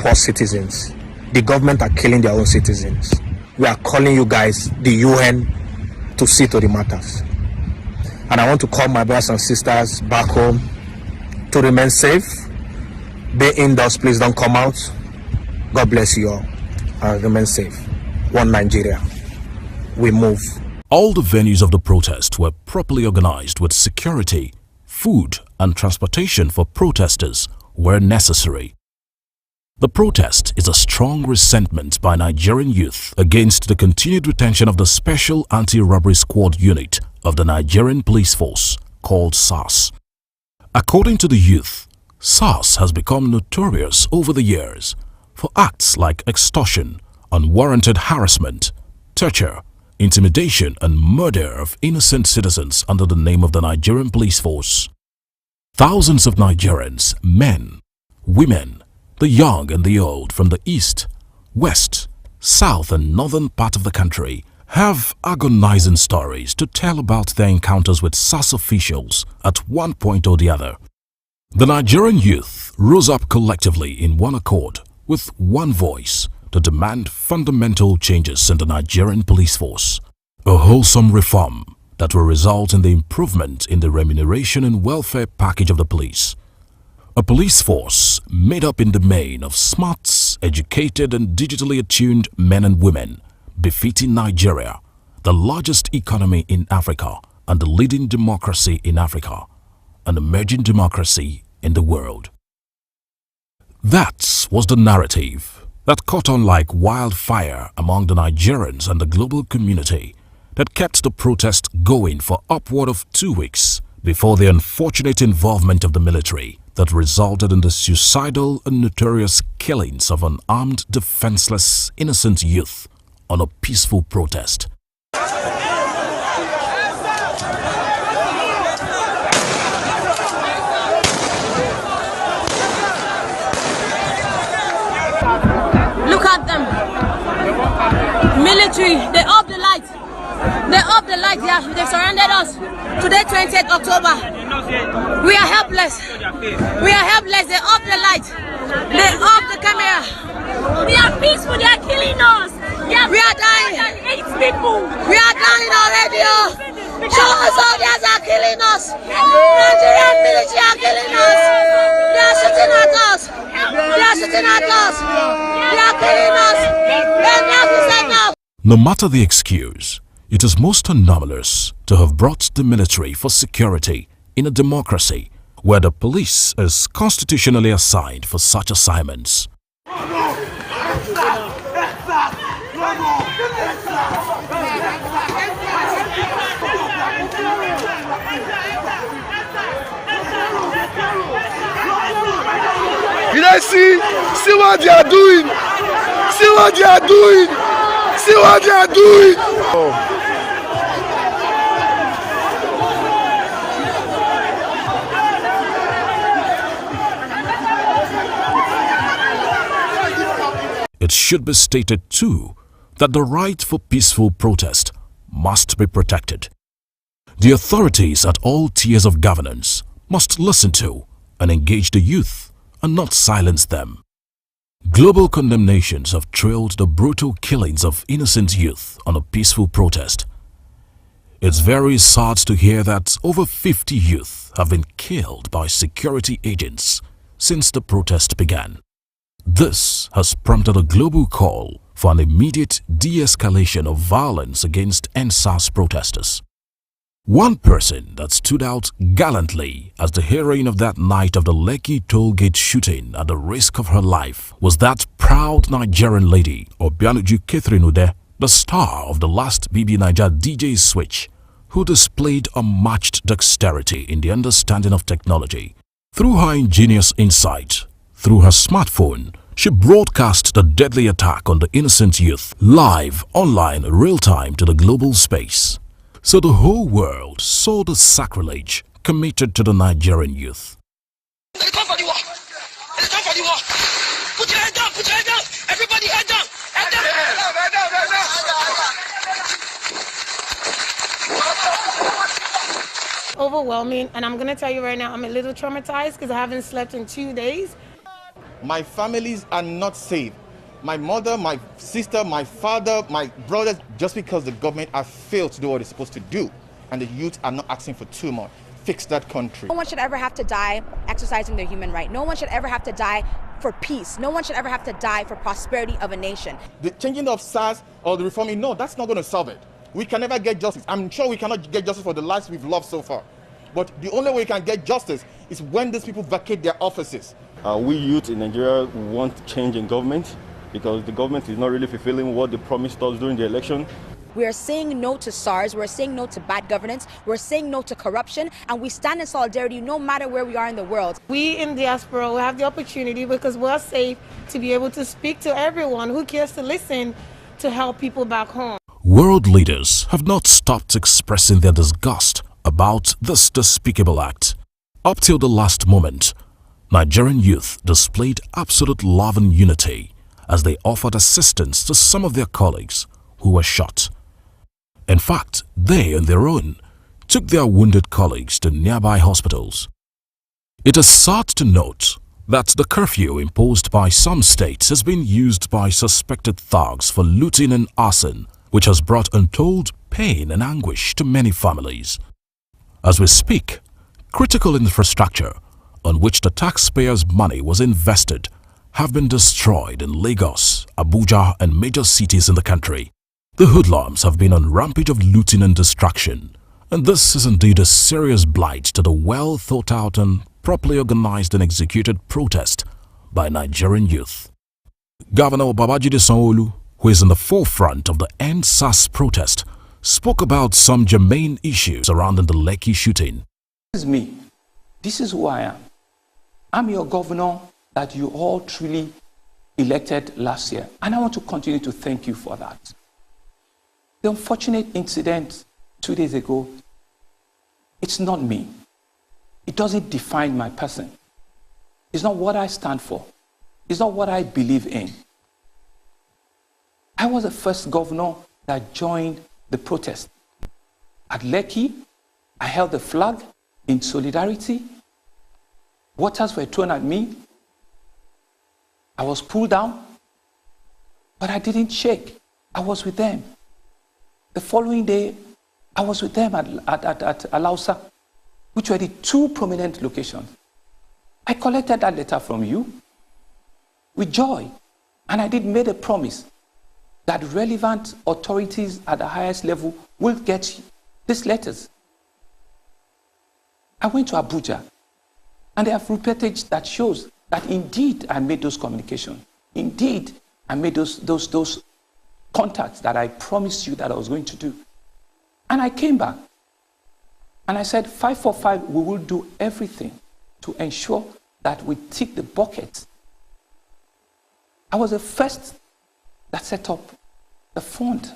poor citizens. The government are killing their own citizens. We are calling you guys, the UN, to see to the matters. And I want to call my brothers and sisters back home to remain safe. Be indoors, please don't come out. God bless you all. Remain safe. One Nigeria. We move. All the venues of the protest were properly organized with security, food and transportation for protesters where necessary. The protest is a strong resentment by Nigerian youth against the continued retention of the Special Anti-Robbery Squad Unit of the Nigerian Police Force, called SARS. According to the youth, SARS has become notorious over the years for acts like extortion, unwarranted harassment, torture, intimidation and murder of innocent citizens under the name of the Nigerian Police Force. Thousands of Nigerians, men, women, the young and the old from the east, west, south and northern part of the country have agonizing stories to tell about their encounters with SARS officials at one point or the other. The Nigerian youth rose up collectively in one accord with one voice to demand fundamental changes in the Nigerian police force, a wholesome reform that will result in the improvement in the remuneration and welfare package of the police. A police force made up in the main of smart, educated and digitally attuned men and women, befitting Nigeria, the largest economy in Africa and the leading democracy in Africa, an emerging democracy in the world. That was the narrative that caught on like wildfire among the Nigerians and the global community that kept the protest going for upward of 2 weeks before the unfortunate involvement of the military that resulted in the suicidal and notorious killings of an armed, defenseless, innocent youth on a peaceful protest. Look at them. Military, they off the light. They off the light, they surrounded us. Today, 20th October. We are helpless. We are helpless. They off the light. They off the camera. We are peaceful. They are killing us. We are dying. 8 people. We are dying already. Our soldiers are killing us. Nigerian military are killing us. They are shooting at us. They are shooting at us. They are killing us. Enough is enough. No matter the excuse, it is most anomalous to have brought the military for security in a democracy where the police is constitutionally assigned for such assignments. Did I see what they are doing? See what they are doing? See what they are doing? Oh. It should be stated too that the right for peaceful protest must be protected. The authorities at all tiers of governance must listen to and engage the youth and not silence them. Global condemnations have trailed the brutal killings of innocent youth on a peaceful protest. It's very sad to hear that over 50 youth have been killed by security agents since the protest began. This has prompted a global call for an immediate de-escalation of violence against EndSARS protesters. One person that stood out gallantly as the heroine of that night of the Lekki tollgate shooting at the risk of her life was that proud Nigerian lady, Obianuju Catherine Ude, the star of the last BB Naija DJ Switch, who displayed unmatched dexterity in the understanding of technology. Through her ingenious insight, through her smartphone, she broadcast the deadly attack on the innocent youth live, online, real-time to the global space. So the whole world saw the sacrilege committed to the Nigerian youth. It's time for the war. It's time for the war. Put your head down. Put your head down. Everybody head down. Head down. Head down. Overwhelming, and I'm gonna tell you right now, I'm a little traumatized because I haven't slept in 2 days. My families are not safe. My mother, my sister, my father, my brothers, just because the government have failed to do what it's supposed to do, and the youth are not asking for too much. Fix that country. No one should ever have to die exercising their human right. No one should ever have to die for peace. No one should ever have to die for prosperity of a nation. The changing of SARS or the reforming, no, that's not going to solve it. We can never get justice. I'm sure we cannot get justice for the lives we've lost so far. But the only way we can get justice is when these people vacate their offices. We youth in Nigeria want change in government because the government is not really fulfilling what they promised us during the election. We are saying no to SARS, we're saying no to bad governance, we're saying no to corruption, and we stand in solidarity no matter where we are in the world. We in diaspora will have the opportunity, because we're safe, to be able to speak to everyone who cares to listen, to help people back home. World leaders have not stopped expressing their disgust about this despicable act. Up till the last moment, Nigerian youth displayed absolute love and unity as they offered assistance to some of their colleagues who were shot. In fact, they on their own took their wounded colleagues to nearby hospitals. It is sad to note that the curfew imposed by some states has been used by suspected thugs for looting and arson, which has brought untold pain and anguish to many families. As we speak, critical infrastructure on which the taxpayers' money was invested have been destroyed in Lagos, Abuja and major cities in the country. The hoodlums have been on rampage of looting and destruction, and this is indeed a serious blight to the well-thought-out and properly organized and executed protest by Nigerian youth. Governor Babajide Sanwo-Olu, who is in the forefront of the End SARS protest, spoke about some germane issues surrounding the Lekki shooting. This is me. This is who I am. I'm your governor that you all truly elected last year, and I want to continue to thank you for that. The unfortunate incident 2 days ago, it's not me. It doesn't define my person. It's not what I stand for. It's not what I believe in. I was the first governor that joined the protest. At Lekki, I held the flag in solidarity. Waters were thrown at me. I was pulled down, but I didn't shake. I was with them. The following day, I was with them at Alausa, which were the two prominent locations. I collected that letter from you with joy, and I did make a promise that relevant authorities at the highest level will get these letters. I went to Abuja, and they have reportage that shows that indeed I made those communications. Indeed, I made those contacts that I promised you that I was going to do. And I came back, and I said, 545, we will do everything to ensure that we tick the bucket. I was the first that set up the fund